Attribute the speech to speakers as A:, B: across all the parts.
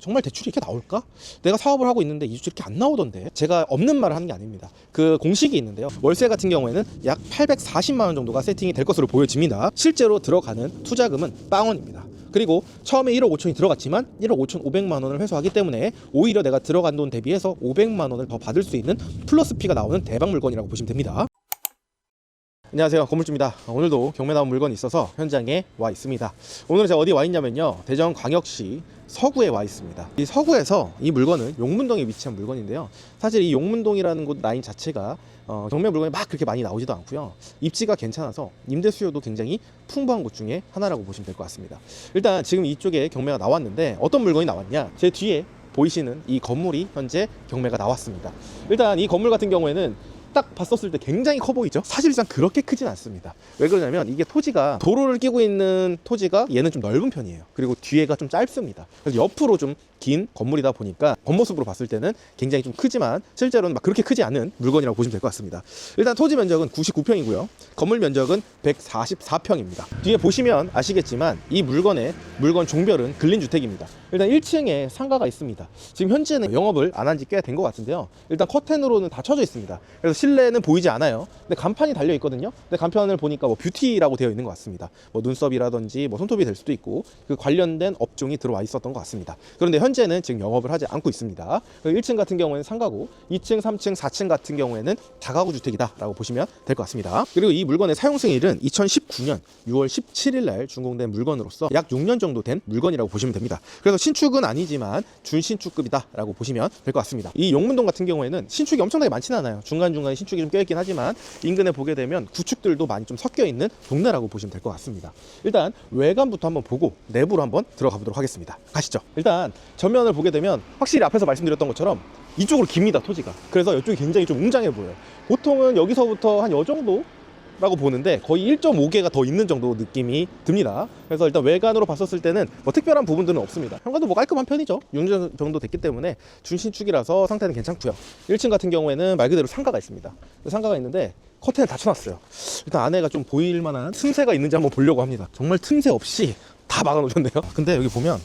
A: 정말 대출이 이렇게 나올까? 내가 사업을 하고 있는데 이주택 이렇게 안 나오던데. 제가 없는 말을 하는 게 아닙니다. 그 공식이 있는데요. 월세 같은 경우에는 약 840만 원 정도가 세팅이 될 것으로 보여집니다. 실제로 들어가는 투자금은 빵원입니다. 그리고 처음에 1억 5천이 들어갔지만 1억 5천 5백만 원을 회수하기 때문에 오히려 내가 들어간 돈 대비해서 500만 원을 더 받을 수 있는 플러스 피가 나오는 대박 물건이라고 보시면 됩니다. 안녕하세요, 건물주입니다. 오늘도 경매 나온 물건이 있어서 현장에 와 있습니다. 오늘은 제가 어디 와 있냐면요, 대전광역시 서구에 와 있습니다. 이 서구에서 이 물건은 용문동에 위치한 물건인데요, 사실 이 용문동이라는 곳 라인 자체가 경매 물건이 막 그렇게 많이 나오지도 않고요, 입지가 괜찮아서 임대 수요도 굉장히 풍부한 곳 중에 하나라고 보시면 될 것 같습니다. 일단 지금 이쪽에 경매가 나왔는데 어떤 물건이 나왔냐, 제 뒤에 보이시는 이 건물이 현재 경매가 나왔습니다. 일단 이 건물 같은 경우에는 딱 봤었을 때 굉장히 커 보이죠? 사실상 그렇게 크진 않습니다. 왜 그러냐면 이게 토지가, 도로를 끼고 있는 토지가 얘는 좀 넓은 편이에요. 그리고 뒤에가 좀 짧습니다. 그래서 옆으로 좀 긴 건물이다 보니까 겉모습으로 봤을 때는 굉장히 좀 크지만 실제로는 막 그렇게 크지 않은 물건이라고 보시면 될 것 같습니다. 일단 토지 면적은 99평이고요 건물 면적은 144평입니다 뒤에 보시면 아시겠지만 이 물건 종별은 근린주택입니다. 일단 1층에 상가가 있습니다. 지금 현재는 영업을 안 한 지 꽤 된 것 같은데요, 일단 커튼으로는 다 쳐져 있습니다. 그래서 실내는 보이지 않아요. 근데 간판이 달려 있거든요. 근데 간판을 보니까 뭐 뷰티라고 되어 있는 것 같습니다. 뭐 눈썹이라든지 뭐 손톱이 될 수도 있고 그 관련된 업종이 들어와 있었던 것 같습니다. 그런데 현재는 지금 영업을 하지 않고 있습니다. 1층 같은 경우에는 상가고 2층, 3층, 4층 같은 경우에는 다가구 주택이다 라고 보시면 될 것 같습니다. 그리고 이 물건의 사용 승일은 2019년 6월 17일 날 준공된 물건으로서 약 6년 정도 된 물건이라고 보시면 됩니다. 그래서 신축은 아니지만 준신축급이다 라고 보시면 될 것 같습니다. 이 용문동 같은 경우에는 신축이 엄청나게 많지는 않아요. 중간중간에 신축이 좀 껴있긴 하지만 인근에 보게 되면 구축들도 많이 좀 섞여 있는 동네라고 보시면 될 것 같습니다. 일단 외관부터 한번 보고 내부로 한번 들어가 보도록 하겠습니다. 가시죠. 일단 전면을 보게 되면 확실히 앞에서 말씀드렸던 것처럼 이쪽으로 깁니다, 토지가. 그래서 이쪽이 굉장히 좀 웅장해 보여요. 보통은 여기서부터 한 요 정도 라고 보는데 거의 1.5개가 더 있는 정도 느낌이 듭니다. 그래서 일단 외관으로 봤었을 때는 뭐 특별한 부분들은 없습니다. 현관도 뭐 깔끔한 편이죠. 6년 정도 됐기 때문에 준신축이라서 상태는 괜찮고요. 1층 같은 경우에는 말 그대로 상가가 있습니다. 상가가 있는데 커튼을 닫혀놨어요. 일단 안에가 좀 보일 만한 틈새가 있는지 한번 보려고 합니다. 정말 틈새 없이 다 막아놓으셨네요. 근데 여기 보면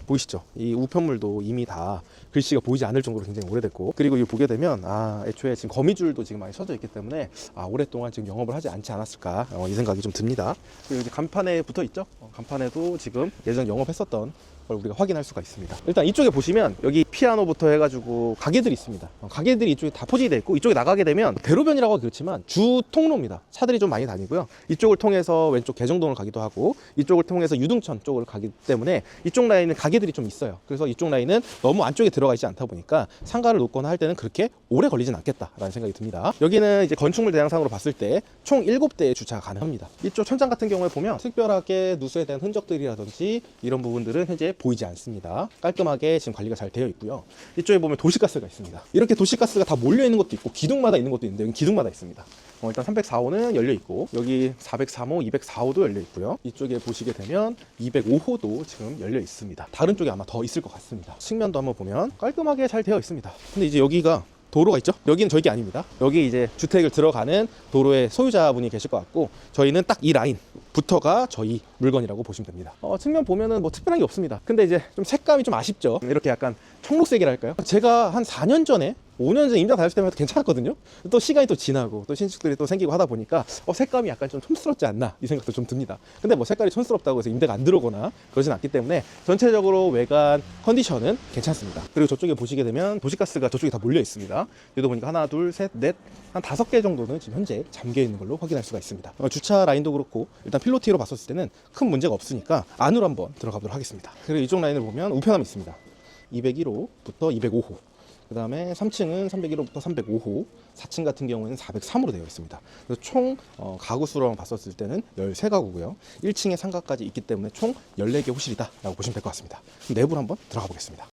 A: 보이시죠? 이 우편물도 이미 다 글씨가 보이지 않을 정도로 굉장히 오래됐고, 그리고 이거 보게 되면 애초에 지금 거미줄도 지금 많이 쳐져 있기 때문에 오랫동안 지금 영업을 하지 않지 않았을까, 이 생각이 좀 듭니다. 그리고 이제 간판에 붙어 있죠? 간판에도 지금 예전 영업했었던 걸 우리가 확인할 수가 있습니다. 일단 이쪽에 보시면 여기 피아노부터 해가지고 가게들이 있습니다. 가게들이 이쪽에 다 포진이 되어 있고, 이쪽에 나가게 되면 대로변이라고 하기 그렇지만 주 통로입니다. 차들이 좀 많이 다니고요. 이쪽을 통해서 왼쪽 개정동을 가기도 하고 이쪽을 통해서 유등천 쪽을 가기 때문에 이쪽 라인은 가게들이 좀 있어요. 그래서 이쪽 라인은 너무 안쪽에 들어가 있지 않다 보니까 상가를 놓거나 할 때는 그렇게 오래 걸리진 않겠다라는 생각이 듭니다. 여기는 이제 건축물 대장상으로 봤을 때 총 7대의 주차가 가능합니다. 이쪽 천장 같은 경우에 보면 특별하게 누수에 대한 흔적들이라든지 이런 부분들은 현재 보이지 않습니다. 깔끔하게 지금 관리가 잘 되어 있고요. 이쪽에 보면 도시가스가 있습니다. 이렇게 도시가스가 다 몰려 있는 것도 있고 기둥마다 있는 것도 있는데 여기 기둥마다 있습니다. 일단 304호는 열려 있고 여기 403호, 204호도 열려 있고요. 이쪽에 보시게 되면 205호도 지금 열려 있습니다. 다른 쪽에 아마 더 있을 것 같습니다. 측면도 한번 보면 깔끔하게 잘 되어 있습니다. 근데 이제 여기가 도로가 있죠? 여기는 저희 게 아닙니다. 여기 이제 주택을 들어가는 도로의 소유자분이 계실 것 같고, 저희는 딱 이 라인부터가 저희 물건이라고 보시면 됩니다. 측면 보면은 뭐 특별한 게 없습니다. 근데 이제 좀 색감이 좀 아쉽죠? 이렇게 약간 청록색이랄까요? 제가 한 4년 전에 5년 전 임장 다녔을 때만 해도 괜찮았거든요. 또 시간이 또 지나고 또 신축들이 또 생기고 하다 보니까 색감이 약간 좀 촌스럽지 않나 이 생각도 좀 듭니다. 근데 뭐 색깔이 촌스럽다고 해서 임대가 안 들어오거나 그러진 않기 때문에 전체적으로 외관 컨디션은 괜찮습니다. 그리고 저쪽에 보시게 되면 도시가스가 저쪽에 다 몰려 있습니다. 여기도 보니까 하나, 둘, 셋, 넷, 한 5개 정도는 지금 현재 잠겨 있는 걸로 확인할 수가 있습니다. 주차 라인도 그렇고 일단 필로티로 봤었을 때는 큰 문제가 없으니까 안으로 한번 들어가 보도록 하겠습니다. 그리고 이쪽 라인을 보면 우편함이 있습니다. 201호부터 205호, 그 다음에 3층은 301호부터 305호, 4층 같은 경우에는 403호로 되어 있습니다. 그래서 총 가구 수로만 봤었을 때는 13가구고요. 1층에 상가까지 있기 때문에 총 14개 호실이다 라고 보시면 될 것 같습니다. 그럼 내부로 한번 들어가 보겠습니다.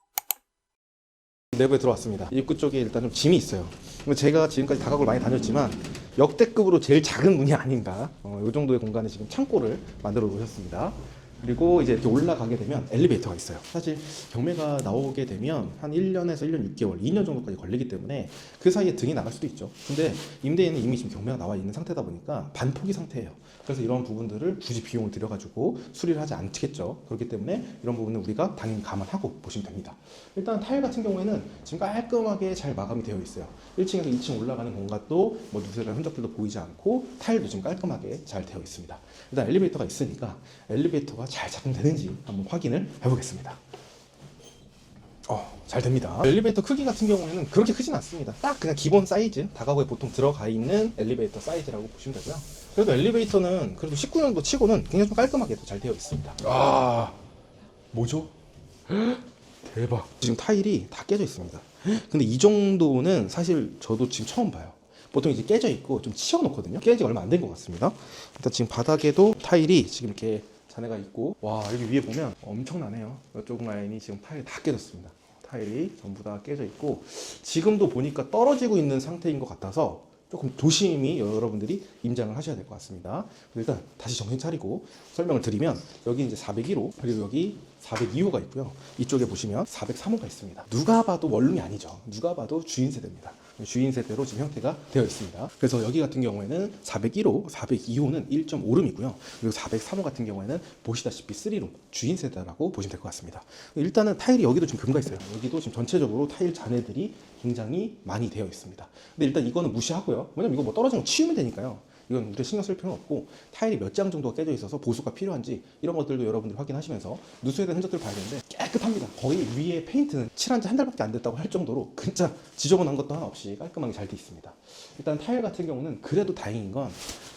A: 내부에 들어왔습니다. 입구 쪽에 일단 좀 짐이 있어요. 제가 지금까지 다가구를 많이 다녔지만 역대급으로 제일 작은 문이 아닌가, 이 정도의 공간에 지금 창고를 만들어 놓으셨습니다. 그리고 이제 이렇게 올라가게 되면 엘리베이터가 있어요. 사실 경매가 나오게 되면 한 1년에서 1년 6개월, 2년 정도까지 걸리기 때문에 그 사이에 등이 나갈 수도 있죠. 근데 임대인은 이미 지금 경매가 나와 있는 상태다 보니까 반포기 상태예요. 그래서 이런 부분들을 굳이 비용을 들여가지고 수리를 하지 않겠죠. 그렇기 때문에 이런 부분은 우리가 당연히 감안하고 보시면 됩니다. 일단 타일 같은 경우에는 지금 깔끔하게 잘 마감이 되어 있어요. 1층에서 2층 올라가는 공간도 뭐 누수된 흔적들도 보이지 않고 타일도 지금 깔끔하게 잘 되어 있습니다. 일단 엘리베이터가 있으니까 엘리베이터가 잘 작동되는지 한번 확인을 해보겠습니다. 잘 됩니다. 엘리베이터 크기 같은 경우에는 그렇게 크진 않습니다. 딱 그냥 기본 사이즈, 다가구에 보통 들어가 있는 엘리베이터 사이즈라고 보시면 되고요. 그래도 엘리베이터는 그래도 19년도 치고는 굉장히 좀 깔끔하게 잘 되어 있습니다. 뭐죠? 대박. 지금 타일이 다 깨져 있습니다. 근데 이 정도는 사실 저도 지금 처음 봐요. 보통 이제 깨져 있고 좀 치워놓거든요. 깨진 지 얼마 안 된 것 같습니다. 일단 지금 바닥에도 타일이 지금 이렇게 잔해가 있고, 와, 여기 위에 보면 엄청나네요. 이쪽 라인이 지금 타일이 다 깨졌습니다. 타일이 전부 다 깨져 있고, 지금도 보니까 떨어지고 있는 상태인 것 같아서 조금 조심히 여러분들이 임장을 하셔야 될 것 같습니다. 일단 다시 정신 차리고 설명을 드리면, 여기 이제 401호, 그리고 여기 402호가 있고요. 이쪽에 보시면 403호가 있습니다. 누가 봐도 원룸이 아니죠. 누가 봐도 주인 세대입니다. 주인 세대로 지금 형태가 되어 있습니다. 그래서 여기 같은 경우에는 401호, 402호는 1.5룸이고요. 그리고 403호 같은 경우에는 보시다시피 3룸, 주인 세대라고 보시면 될 것 같습니다. 일단은 타일이 여기도 좀 금가 있어요. 여기도 지금 전체적으로 타일 잔해들이 굉장히 많이 되어 있습니다. 근데 일단 이거는 무시하고요. 왜냐면 이거 뭐 떨어진 거 치우면 되니까요. 이건 우리가 신경 쓸 필요는 없고, 타일이 몇 장 정도가 깨져 있어서 보수가 필요한지 이런 것들도 여러분들이 확인하시면서 누수에 대한 흔적들을 봐야 되는데 깨끗합니다. 거의 위에 페인트는 칠한 지 한 달밖에 안 됐다고 할 정도로 진짜 지저분한 것도 하나 없이 깔끔하게 잘 돼 있습니다. 일단 타일 같은 경우는 그래도 다행인 건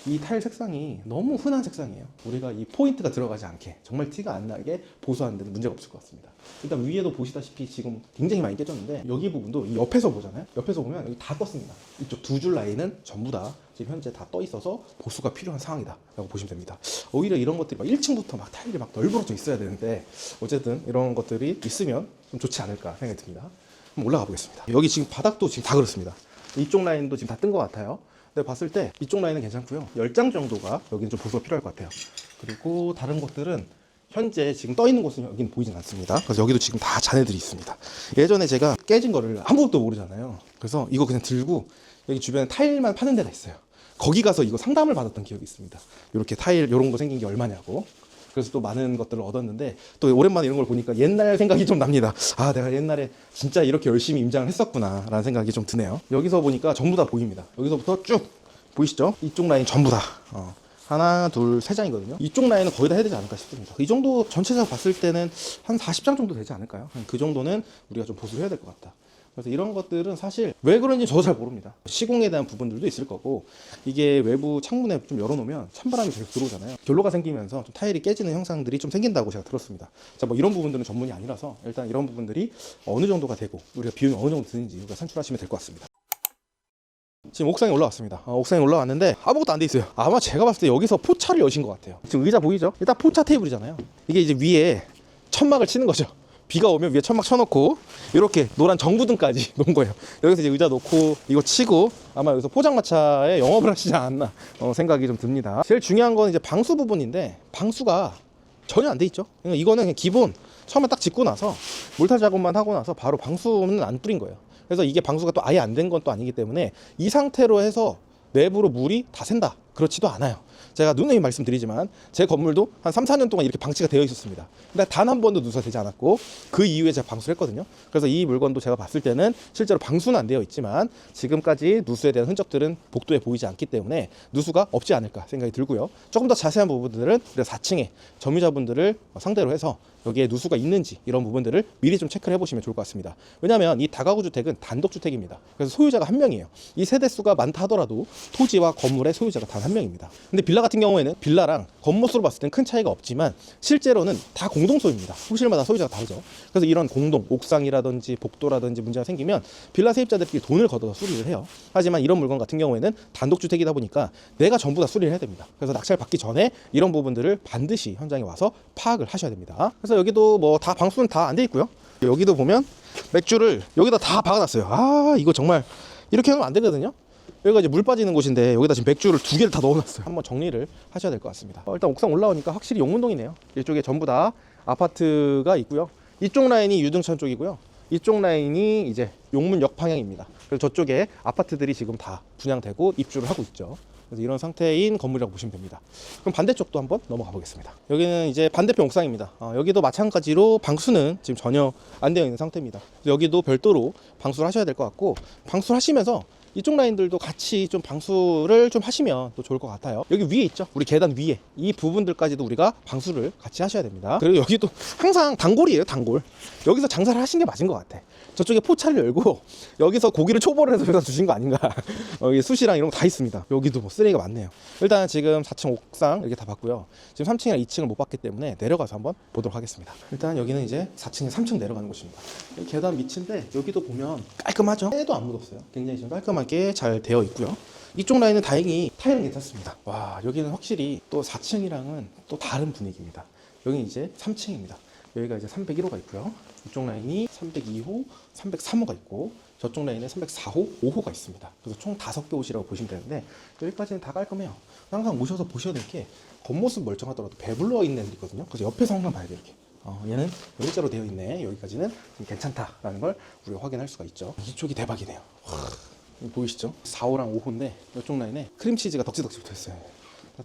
A: 이 타일 색상이 너무 흔한 색상이에요. 우리가 이 포인트가 들어가지 않게 정말 티가 안 나게 보수하는 데는 문제가 없을 것 같습니다. 일단 위에도 보시다시피 지금 굉장히 많이 깨졌는데, 여기 부분도 이 옆에서 보잖아요. 옆에서 보면 여기 다 떴습니다. 이쪽 두 줄 라인은 전부 다 지금 현재 다 떠 있어서 보수가 필요한 상황이다 라고 보시면 됩니다. 오히려 이런 것들이 막 1층부터 막 타일이 막 널브러져 있어야 되는데, 어쨌든 이런 것들이 있으면 좀 좋지 않을까 생각이 듭니다. 한번 올라가 보겠습니다. 여기 지금 바닥도 지금 다 그렇습니다. 이쪽 라인도 지금 다 뜬 것 같아요. 근데 봤을 때 이쪽 라인은 괜찮고요. 10장 정도가 여기는 좀 보수가 필요할 것 같아요. 그리고 다른 곳들은 현재 지금 떠 있는 곳은 여기는 보이진 않습니다. 그래서 여기도 지금 다 잔해들이 있습니다. 예전에 제가 깨진 거를 아무것도 모르잖아요. 그래서 이거 그냥 들고 여기 주변에 타일만 파는 데가 있어요. 거기 가서 이거 상담을 받았던 기억이 있습니다. 이렇게 타일 이런 거 생긴 게 얼마냐고. 그래서 또 많은 것들을 얻었는데, 또 오랜만에 이런 걸 보니까 옛날 생각이 좀 납니다. 아, 내가 옛날에 진짜 이렇게 열심히 임장을 했었구나 라는 생각이 좀 드네요. 여기서 보니까 전부 다 보입니다. 여기서부터 쭉 보이시죠? 이쪽 라인 전부 다 하나, 둘, 세 장이거든요. 이쪽 라인은 거의 다 해야 되지 않을까 싶습니다. 이 정도 전체적으로 봤을 때는 한 40장 정도 되지 않을까요? 그 정도는 우리가 좀 보수를 해야 될 것 같다. 그래서 이런 것들은 사실 왜 그런지 저도 잘 모릅니다. 시공에 대한 부분들도 있을 거고, 이게 외부 창문에 좀 열어놓으면 찬바람이 계속 들어오잖아요. 결로가 생기면서 좀 타일이 깨지는 현상들이 좀 생긴다고 제가 들었습니다. 자, 뭐 이런 부분들은 전문이 아니라서 일단 이런 부분들이 어느 정도가 되고 우리가 비용이 어느 정도 드는지 우리가 산출하시면 될 것 같습니다. 지금 옥상에 올라왔습니다. 옥상에 올라왔는데 아무것도 안 돼 있어요. 아마 제가 봤을 때 여기서 포차를 여신 것 같아요. 지금 의자 보이죠? 일단 포차 테이블이잖아요. 이게 이제 위에 천막을 치는 거죠. 비가 오면 위에 천막 쳐놓고 이렇게 노란 정부등까지 놓은 거예요. 여기서 이제 의자 놓고 이거 치고 아마 여기서 포장마차에 영업을 하시지 않았나 생각이 좀 듭니다. 제일 중요한 건 이제 방수 부분인데, 방수가 전혀 안 돼 있죠. 그러니까 이거는 그냥 기본 처음에 딱 짓고 나서 물탈 작업만 하고 나서 바로 방수는 안 뿌린 거예요. 그래서 이게 방수가 또 아예 안 된 건 또 아니기 때문에 이 상태로 해서 내부로 물이 다 샌다, 그렇지도 않아요. 제가 누누이 말씀드리지만 제 건물도 한 3, 4년 동안 이렇게 방치가 되어 있었습니다. 근데 단 한 번도 누수가 되지 않았고, 그 이후에 제가 방수를 했거든요. 그래서 이 물건도 제가 봤을 때는 실제로 방수는 안 되어 있지만 지금까지 누수에 대한 흔적들은 복도에 보이지 않기 때문에 누수가 없지 않을까 생각이 들고요. 조금 더 자세한 부분들은 우리가 4층에 점유자분들을 상대로 해서 여기에 누수가 있는지 이런 부분들을 미리 좀 체크를 해보시면 좋을 것 같습니다. 왜냐하면 이 다가구 주택은 단독주택입니다. 그래서 소유자가 한 명이에요. 이 세대수가 많다 하더라도 토지와 건물의 소유자가 단 한 명입니다. 근데 빌라 같은 경우에는 빌라랑 겉모습으로 봤을 땐 큰 차이가 없지만 실제로는 다 공동 소유입니다. 호실마다 소유자가 다르죠. 그래서 이런 공동, 옥상이라든지 복도라든지 문제가 생기면 빌라 세입자들끼리 돈을 걷어서 수리를 해요. 하지만 이런 물건 같은 경우에는 단독주택이다 보니까 내가 전부 다 수리를 해야 됩니다. 그래서 낙찰 받기 전에 이런 부분들을 반드시 현장에 와서 파악을 하셔야 됩니다. 그래서 여기도 뭐 다 방수는 다 안 돼 있고요. 여기도 보면 맥주를 여기다 다 박아놨어요. 아, 이거 정말 이렇게 하면 안 되거든요. 여기가 이제 물 빠지는 곳인데 여기다 지금 맥주를 2개를 다 넣어놨어요. 한번 정리를 하셔야 될 것 같습니다. 일단 옥상 올라오니까 확실히 용문동이네요. 이쪽에 전부 다 아파트가 있고요. 이쪽 라인이 유등천 쪽이고요. 이쪽 라인이 이제 용문역 방향입니다. 그래서 저쪽에 아파트들이 지금 다 분양되고 입주를 하고 있죠. 그래서 이런 상태인 건물이라고 보시면 됩니다. 그럼 반대쪽도 한번 넘어가 보겠습니다. 여기는 이제 반대편 옥상입니다. 여기도 마찬가지로 방수는 지금 전혀 안 되어 있는 상태입니다. 여기도 별도로 방수를 하셔야 될 것 같고, 방수를 하시면서 이쪽 라인들도 같이 좀 방수를 좀 하시면 또 좋을 것 같아요. 여기 위에 있죠, 우리 계단 위에 이 부분들까지도 우리가 방수를 같이 하셔야 됩니다. 그리고 여기도 항상 단골이에요. 단골. 여기서 장사를 하신 게 맞은 것 같아. 저쪽에 포차를 열고 여기서 고기를 초벌을 해서 여기다 주신 거 아닌가. 여기 숯이랑 이런 거 다 있습니다. 여기도 뭐 쓰레기가 많네요. 일단 지금 4층 옥상 이렇게 다 봤고요. 지금 3층이랑 2층을 못 봤기 때문에 내려가서 한번 보도록 하겠습니다. 일단 여기는 이제 4층에 3층 내려가는 곳입니다. 계단 밑인데 여기도 보면 깔끔하죠. 때도 안 묻었어요. 굉장히 지금 깔끔하게 잘 되어 있고요. 이쪽 라인은 다행히 타일은 괜찮습니다. 와, 여기는 확실히 또 4층이랑은 또 다른 분위기입니다. 여기는 이제 3층입니다. 여기가 이제 301호가 있고요. 이쪽 라인이 302호, 303호가 있고, 저쪽 라인에 304호, 5호가 있습니다. 그래서 총 5개 옷이라고 보시면 되는데, 여기까지는 다 깔끔해요. 항상 오셔서 보셔야 될 게, 겉모습 멀쩡하더라도 배불러 있는 애들 있거든요. 그래서 옆에서 항상 봐야 돼요. 이렇게. 얘는 일자로 되어 있네. 여기까지는 좀 괜찮다라는 걸 우리가 확인할 수가 있죠. 이쪽이 대박이네요. 보이시죠? 4호랑 5호인데 이쪽 라인에 크림치즈가 덕지덕지 붙어있어요.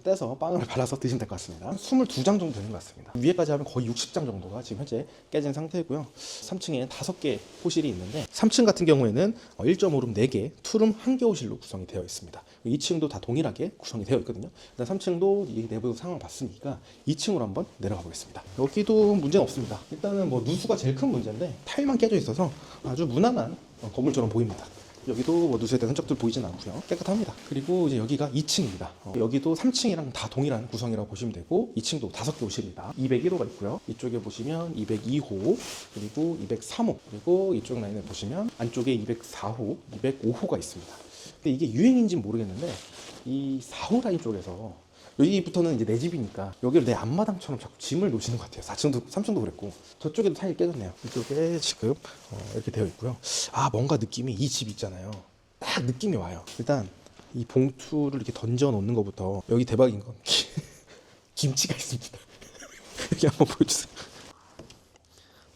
A: 떼서 빵을 발라서 드시면 될 것 같습니다. 22장 정도 되는 것 같습니다. 위에까지 하면 거의 60장 정도가 지금 현재 깨진 상태고요. 3층에 5개 호실이 있는데, 3층 같은 경우에는 1.5룸 4개, 투룸 1개 호실로 구성이 되어 있습니다. 2층도 다 동일하게 구성이 되어 있거든요. 일단 3층도 이 내부 상황을 봤으니까 2층으로 한번 내려가 보겠습니다. 여기도 문제는 없습니다. 일단은 뭐 누수가 제일 큰 문제인데 타일만 깨져 있어서 아주 무난한 건물처럼 보입니다. 여기도 뭐 누수에 대한 흔적들 보이진 않고요. 깨끗합니다. 그리고 이제 여기가 2층입니다. 여기도 3층이랑 다 동일한 구성이라고 보시면 되고, 2층도 5개 호실입니다. 201호가 있고요. 이쪽에 보시면 202호, 그리고 203호, 그리고 이쪽 라인에 보시면 안쪽에 204호, 205호가 있습니다. 근데 이게 유행인지는 모르겠는데, 이 4호 라인 쪽에서 여기부터는 이제 내 집이니까 여기를 내 앞마당처럼 자꾸 짐을 놓으시는 것 같아요. 4층도 3층도 그랬고, 저쪽에도 타일 깨졌네요. 이쪽에 지금 이렇게 되어 있고요. 뭔가 느낌이, 이 집 있잖아요, 딱 느낌이 와요. 일단 이 봉투를 이렇게 던져 놓는 것부터, 여기 대박인 건 김치가 있습니다. 여기 한번 보여주세요.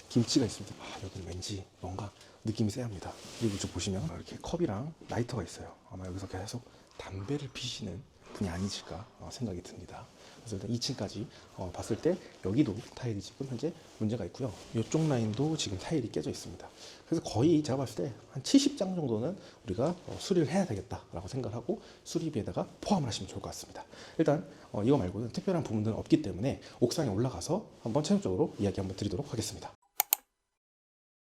A: 김치가 있습니다. 여기는 왠지 뭔가 느낌이 세합니다. 그리고 이쪽 보시면 이렇게 컵이랑 라이터가 있어요. 아마 여기서 계속 담배를 피시는 분이 아니실까 생각이 듭니다. 그래서 일단 2층까지 봤을 때 여기도 타일이 지금 현재 문제가 있고요. 이쪽 라인도 지금 타일이 깨져 있습니다. 그래서 거의 제가 봤을 때 한 70장 정도는 우리가 수리를 해야 되겠다라고 생각을 하고, 수리비에다가 포함을 하시면 좋을 것 같습니다. 일단 이거 말고는 특별한 부분들은 없기 때문에 옥상에 올라가서 한번 체험적으로 이야기 한번 드리도록 하겠습니다.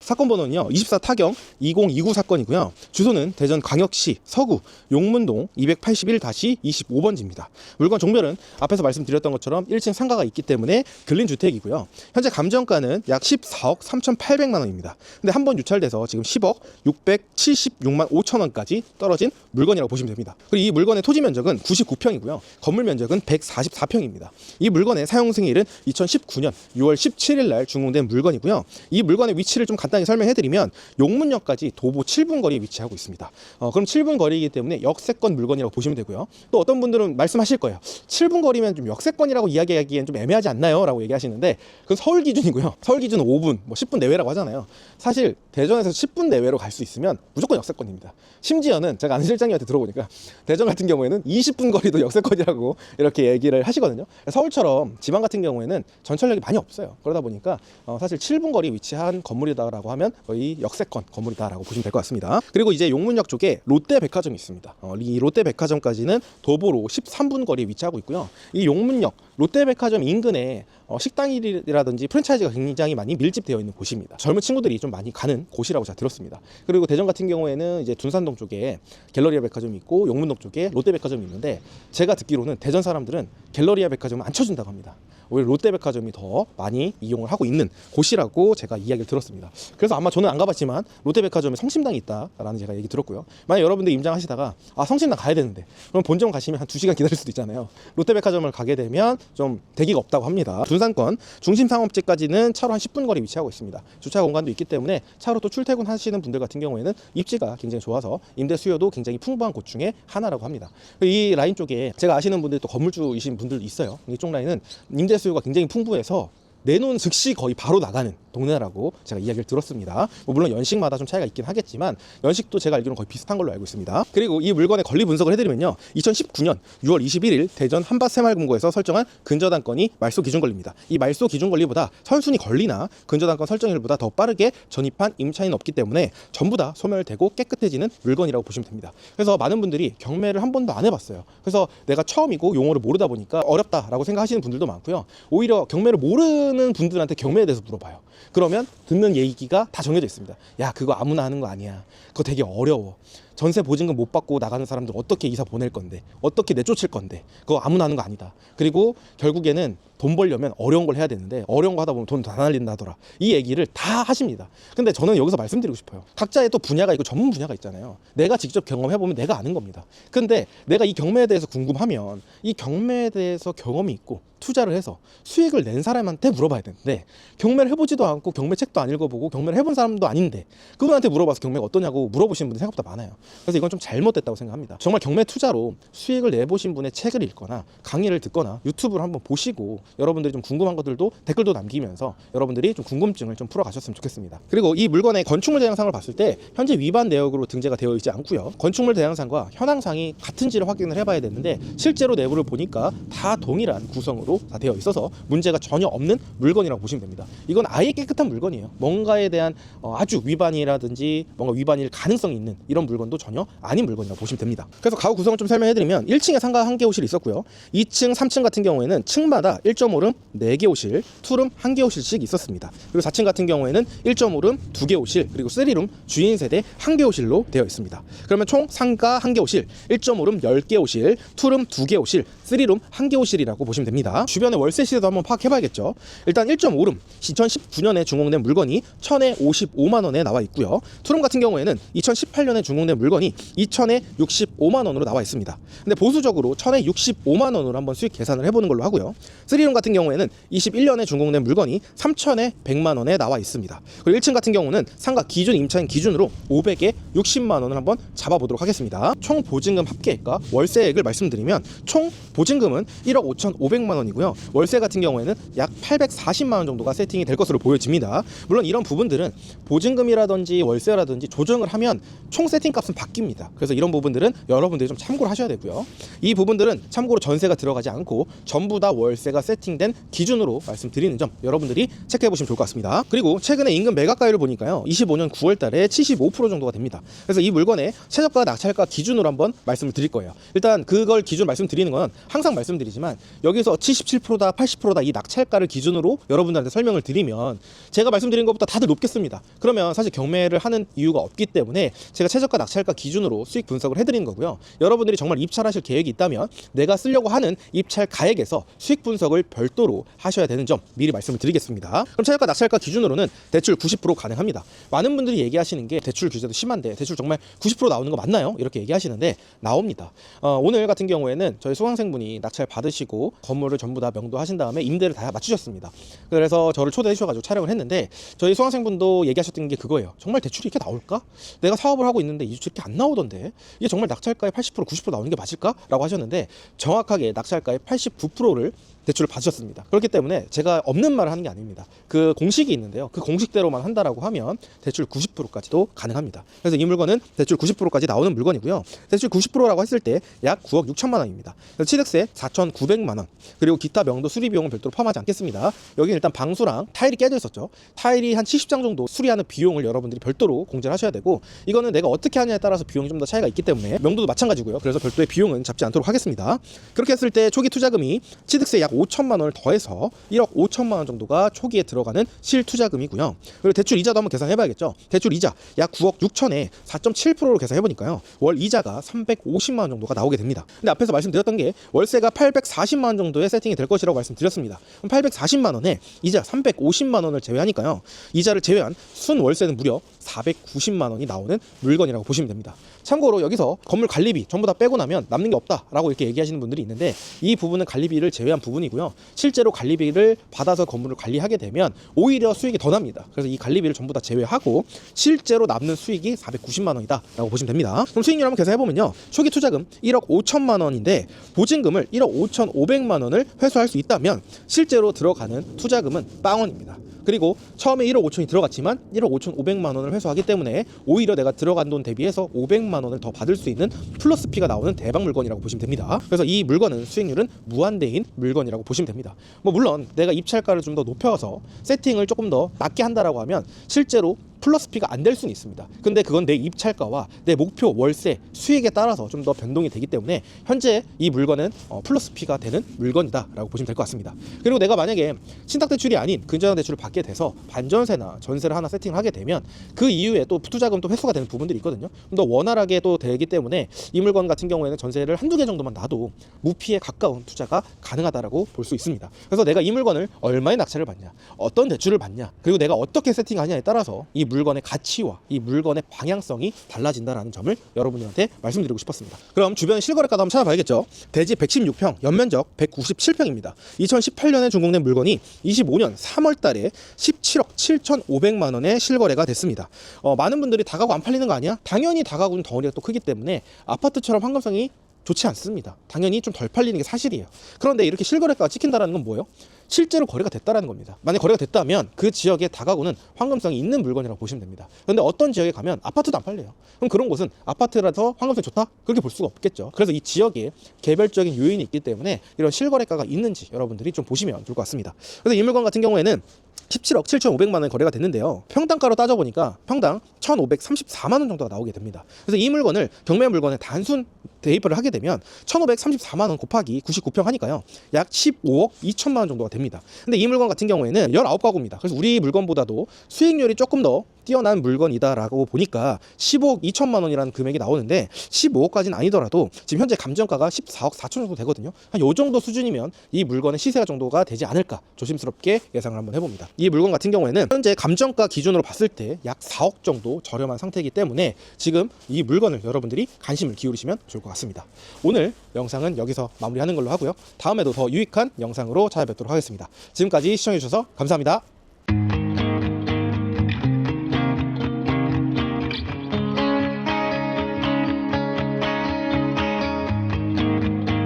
A: 사건 번호는요 24 타경 2029 사건이고요. 주소는 대전 광역시 서구 용문동 281-25번지입니다. 물건 종별은 앞에서 말씀드렸던 것처럼 1층 상가가 있기 때문에 근린주택이고요. 현재 감정가는 약 14억 3,800만 원입니다. 근데 한 번 유찰돼서 지금 10억 676만 5천 원까지 떨어진 물건이라고 보시면 됩니다. 그리고 이 물건의 토지 면적은 99평이고요. 건물 면적은 144평입니다. 이 물건의 사용 승일은 2019년 6월 17일 날 준공된 물건이고요. 이 물건의 위치를 좀 간단히 설명해드리면, 용문역까지 도보 7분 거리에 위치하고 있습니다. 그럼 7분 거리이기 때문에 역세권 물건이라고 보시면 되고요. 또 어떤 분들은 말씀하실 거예요. 7분 거리면 좀 역세권이라고 이야기하기엔 좀 애매하지 않나요? 라고 얘기하시는데, 그건 서울 기준이고요. 서울 기준은 5분, 뭐 10분 내외라고 하잖아요. 사실 대전에서 10분 내외로 갈 수 있으면 무조건 역세권입니다. 심지어는 제가 아는 실장님한테 들어보니까 대전 같은 경우에는 20분 거리도 역세권이라고 이렇게 얘기를 하시거든요. 서울처럼 지방 같은 경우에는 전철역이 많이 없어요. 그러다 보니까 사실 7분 거리에 위치한 건물이다라고 하면 거의 역세권 건물이다라고 보시면 될 것 같습니다. 그리고 이제 용문역 쪽에 롯데백화점이 있습니다. 이 롯데백화점까지는 도보로 13분 거리에 위치하고 있고요. 이 용문역 롯데백화점 인근에 식당이라든지 프랜차이즈가 굉장히 많이 밀집되어 있는 곳입니다. 젊은 친구들이 좀 많이 가는 곳이라고 제가 들었습니다. 그리고 대전 같은 경우에는 이제 둔산동 쪽에 갤러리아 백화점이 있고, 용문동 쪽에 롯데백화점이 있는데, 제가 듣기로는 대전 사람들은 갤러리아 백화점을 안 쳐준다고 합니다. 오히려 롯데백화점이 더 많이 이용을 하고 있는 곳이라고 제가 이야기를 들었습니다. 그래서 아마 저는 안 가봤지만 롯데백화점에 성심당이 있다라는 제가 얘기 들었고요. 만약 여러분들 임장하시다가 성심당 가야 되는데 그럼 본점 가시면 한 2시간 기다릴 수도 있잖아요. 롯데백화점을 가게 되면 좀 대기가 없다고 합니다. 둔산권 중심 상업지까지는 차로 한 10분 거리 위치하고 있습니다. 주차 공간도 있기 때문에 차로 또 출퇴근하시는 분들 같은 경우에는 입지가 굉장히 좋아서 임대 수요도 굉장히 풍부한 곳 중에 하나라고 합니다. 이 라인 쪽에 제가 아시는 분들 또 건물주이신 분들도 있어요. 이쪽 라인은 임대 수요가 굉장히 풍부해서 내놓은 즉시 거의 바로 나가는 동네라고 제가 이야기를 들었습니다. 물론 연식마다 좀 차이가 있긴 하겠지만 연식도 제가 알기로는 거의 비슷한 걸로 알고 있습니다. 그리고 이 물건의 권리 분석을 해드리면요, 2019년 6월 21일 대전 한밭새마을금고에서 설정한 근저당권이 말소 기준 권리입니다. 이 말소 기준 권리보다 선순위 권리나 근저당권 설정일보다 더 빠르게 전입한 임차인은 없기 때문에 전부 다 소멸되고 깨끗해지는 물건이라고 보시면 됩니다. 그래서 많은 분들이 경매를 한 번도 안 해봤어요. 그래서 내가 처음이고 용어를 모르다 보니까 어렵다라고 생각하시는 분들도 많고요. 오히려 경매를 모르는 분들한테 경매에 대해서 물어봐요. 그러면 듣는 얘기가 다 정해져 있습니다. 야, 그거 아무나 하는 거 아니야. 그거 되게 어려워. 전세 보증금 못 받고 나가는 사람들 어떻게 이사 보낼 건데, 어떻게 내쫓을 건데, 그거 아무나 하는 거 아니다. 그리고 결국에는 돈 벌려면 어려운 걸 해야 되는데 어려운 거 하다 보면 돈 다 날린다더라. 이 얘기를 다 하십니다. 근데 저는 여기서 말씀드리고 싶어요. 각자의 또 분야가 있고 전문 분야가 있잖아요. 내가 직접 경험해보면 내가 아는 겁니다. 근데 내가 이 경매에 대해서 궁금하면 이 경매에 대해서 경험이 있고 투자를 해서 수익을 낸 사람한테 물어봐야 되는데, 경매를 해보지도 않고 경매책도 안 읽어보고 경매를 해본 사람도 아닌데 그분한테 물어봐서 경매가 어떠냐고 물어보시는 분들이 생각보다 많아요. 그래서 이건 좀 잘못됐다고 생각합니다. 정말 경매 투자로 수익을 내보신 분의 책을 읽거나 강의를 듣거나 유튜브를 한번 보시고 여러분들이 좀 궁금한 것들도 댓글도 남기면서 여러분들이 좀 궁금증을 좀 풀어가셨으면 좋겠습니다. 그리고 이 물건의 건축물 대양상을 봤을 때 현재 위반 내역으로 등재가 되어 있지 않고요. 건축물 대양상과 현황상이 같은지를 확인을 해봐야 되는데 실제로 내부를 보니까 다 동일한 구성으로 다 되어 있어서 문제가 전혀 없는 물건이라고 보시면 됩니다. 이건 아예 깨끗한 물건이에요. 뭔가에 대한 아주 위반이라든지 뭔가 위반일 가능성이 있는 이런 물건도 전혀 아닌 물건이라고 보시면 됩니다. 그래서 가구 구성을 좀 설명해드리면 1층에 상가 1개 호실이 있었고요. 2층, 3층 같은 경우에는 층마다 1.5룸 4개 호실, 2룸 1개 호실씩 있었습니다. 그리고 4층 같은 경우에는 1.5룸 2개 호실, 그리고 3룸 주인 세대 1개 호실로 되어 있습니다. 그러면 총 상가 1개 호실, 1.5룸 10개 호실, 2룸 2개 호실, 3룸 1개 호실이라고 보시면 됩니다. 주변의 월세 시세도 한번 파악해봐야겠죠. 일단 1.5룸 2019년에 준공된 물건이 1,000에 55만 원에 나와 있고요. 2룸 같은 경우에는 2018년에 준공된 물건이 2,000에 65만 원으로 나와 있습니다. 근데 보수적으로 1,000에 65만 원으로 한번 수익 계산을 해보는 걸로 하고요. 3룸 같은 경우에는 21년에 준공된 물건이 3,000에 100만 원에 나와 있습니다. 그리고 1층 같은 경우는 상가 기준 임차인 기준으로 500에 60만 원을 한번 잡아보도록 하겠습니다. 총 보증금 합계액과 월세액을 말씀드리면 총 보증금은 1억 5,500만 원이고요. 월세 같은 경우에는 약 840만 원 정도가 세팅이 될 것으로 보여집니다. 물론 이런 부분들은 보증금이라든지 월세라든지 조정을 하면 총 세팅값은 바뀝니다. 그래서 이런 부분들은 여러분들이 좀 참고를 하셔야 되고요. 이 부분들은 참고로 전세가 들어가지 않고 전부 다 월세가 세팅된 기준으로 말씀드리는 점 여러분들이 체크해 보시면 좋을 것 같습니다. 그리고 최근에 인근 매각가율을 보니까요, 25년 9월 달에 75% 정도가 됩니다. 그래서 이 물건의 최저가 낙찰가 기준으로 한번 말씀을 드릴 거예요. 일단 그걸 기준 말씀드리는 건 항상 말씀드리지만 여기서 77%다 80%다 이 낙찰가를 기준으로 여러분들한테 설명을 드리면 제가 말씀드린 것보다 다들 높겠습니다. 그러면 사실 경매를 하는 이유가 없기 때문에 제가 최저가 낙찰가 기준으로 수익 분석을 해드리는 거고요. 여러분들이 정말 입찰하실 계획이 있다면 내가 쓰려고 하는 입찰 가액에서 수익 분석을 별도로 하셔야 되는 점 미리 말씀을 드리겠습니다. 그럼 최저가 낙찰가 기준으로는 대출 90% 가능합니다. 많은 분들이 얘기하시는 게 대출 규제도 심한데 대출 정말 90% 나오는 거 맞나요? 이렇게 얘기하시는데 나옵니다. 오늘 같은 경우에는 저희 수강생분이 낙찰 받으시고 건물을 전부 다 명도하신 다음에 임대를 다 맞추셨습니다. 그래서 저를 초대해 주셔가지고 촬영을 했는데 저희 수강생분도 얘기하셨던 게 그거예요. 정말 대출이 이렇게 나올까? 내가 사업을 하고 있는데 이주택이 이렇게 안 나오던데 이게 정말 낙찰가의 80% 90% 나오는 게 맞을까? 라고 하셨는데 정확하게 낙찰가의 89%를 대출을 받으셨습니다. 그렇기 때문에 제가 없는 말을 하는 게 아닙니다. 그 공식이 있는데요. 그 공식대로만 한다라고 하면 대출 90%까지도 가능합니다. 그래서 이 물건은 대출 90%까지 나오는 물건이고요. 대출 90%라고 했을 때 약 9억 6천만 원입니다. 취득세 4,900만 원, 그리고 기타 명도 수리 비용은 별도로 포함하지 않겠습니다. 여기는 일단 방수랑 타일이 깨져 있었죠. 타일이 한 70장 정도 수리하는 비용을 여러분들이 별도로 공제를 하셔야 되고, 이거는 내가 어떻게 하냐에 따라서 비용이 좀 더 차이가 있기 때문에 명도도 마찬가지고요. 그래서 별도의 비용은 잡지 않도록 하겠습니다. 그렇게 했을 때 초기 투자금이 취득세 약 5천만 원을 더해서 1억 5천만 원 정도가 초기에 들어가는 실투자금이고요. 그리고 대출 이자도 한번 계산해봐야겠죠. 대출 이자 약 9억 6천에 4.7%로 계산해보니까요, 월 이자가 350만 원 정도가 나오게 됩니다. 근데 앞에서 말씀드렸던 게 월세가 840만 원 정도에 세팅이 될 것이라고 말씀드렸습니다. 그럼 840만 원에 이자 350만 원을 제외하니까요, 이자를 제외한 순 월세는 무려 490만 원이 나오는 물건이라고 보시면 됩니다. 참고로 여기서 건물 관리비 전부 다 빼고 나면 남는 게 없다라고 이렇게 얘기하시는 분들이 있는데, 이 부분은 관리비를 제외한 부분이고요. 실제로 관리비를 받아서 건물을 관리하게 되면 오히려 수익이 더 납니다. 그래서 이 관리비를 전부 다 제외하고 실제로 남는 수익이 490만 원이다라고 보시면 됩니다. 그럼 수익률 한번 계산해보면요, 초기 투자금 1억 5천만 원인데 보증금을 1억 5,500만 원을 회수할 수 있다면 실제로 들어가는 투자금은 빵원입니다. 그리고 처음에 1억 5천이 들어갔지만 1억 5,500만 원을 회수하기 때문에 오히려 내가 들어간 돈 대비해서 500만 원을 더 받을 수 있는 플러스 피가 나오는 대박 물건이라고 보시면 됩니다. 그래서 이 물건은 수익률은 무한대인 물건이라고 보시면 됩니다. 뭐 물론 내가 입찰가를 좀 더 높여서 세팅을 조금 더 낮게 한다라고 하면 실제로 플러스 피가 안 될 수는 있습니다. 근데 그건 내 입찰가와 내 목표 월세 수익에 따라서 좀 더 변동이 되기 때문에 현재 이 물건은 플러스 피가 되는 물건이다라고 보시면 될 것 같습니다. 그리고 내가 만약에 신탁대출이 아닌 근저당 대출을 받게 돼서 반전세나 전세를 하나 세팅을 하게 되면 그 이후에 또 투자금 또 회수가 되는 부분들이 있거든요. 좀 더 원활하게 또 되기 때문에 이 물건 같은 경우에는 전세를 한두 개 정도만 놔도 무피에 가까운 투자가 가능하다라고 볼 수 있습니다. 그래서 내가 이 물건을 얼마의 낙찰을 받냐, 어떤 대출을 받냐, 그리고 내가 어떻게 세팅하냐에 따라서 이 물건의 가치와 이 물건의 방향성이 달라진다라는 점을 여러분들한테 말씀드리고 싶었습니다. 그럼 주변 실거래가도 한번 찾아봐야겠죠. 대지 116평, 연면적 197평입니다. 2018년에 준공된 물건이 25년 3월 달에 17억 7,500만 원에 실거래가 됐습니다. 많은 분들이 다가구 안 팔리는 거 아니야? 당연히 다가구는 덩어리가 또 크기 때문에 아파트처럼 황금성이 좋지 않습니다. 당연히 좀 덜 팔리는 게 사실이에요. 그런데 이렇게 실거래가가 찍힌다는 건 뭐예요? 실제로 거래가 됐다라는 겁니다. 만약 거래가 됐다면 그 지역의 다가구는 황금성이 있는 물건이라고 보시면 됩니다. 그런데 어떤 지역에 가면 아파트도 안 팔려요. 그럼 그런 곳은 아파트라서 황금성이 좋다? 그렇게 볼 수가 없겠죠. 그래서 이 지역에 개별적인 요인이 있기 때문에 이런 실거래가가 있는지 여러분들이 좀 보시면 좋을 것 같습니다. 그래서 이 물건 같은 경우에는 17억 7,500만 원 거래가 됐는데요. 평당가로 따져보니까 평당 1,534만 원 정도가 나오게 됩니다. 그래서 이 물건을 경매 물건에 단순 대입을 하게 되면 1,534만 원 곱하기 99평 하니까요, 약 15억 2천만 원 정도가 됩니다. 근데 이 물건 같은 경우에는 19가구입니다. 그래서 우리 물건보다도 수익률이 조금 더 뛰어난 물건이다라고 보니까 15억 2천만 원이라는 금액이 나오는데 15억까지는 아니더라도 지금 현재 감정가가 14억 4천 정도 되거든요. 한 요 정도 수준이면 이 물건의 시세가 정도가 되지 않을까 조심스럽게 예상을 한번 해봅니다. 이 물건 같은 경우에는 현재 감정가 기준으로 봤을 때 약 4억 정도 저렴한 상태이기 때문에 지금 이 물건을 여러분들이 관심을 기울이시면 좋을 것 같습니다. 오늘 영상은 여기서 마무리하는 걸로 하고요. 다음에도 더 유익한 영상으로 찾아뵙도록 하겠습니다. 지금까지 시청해주셔서 감사합니다.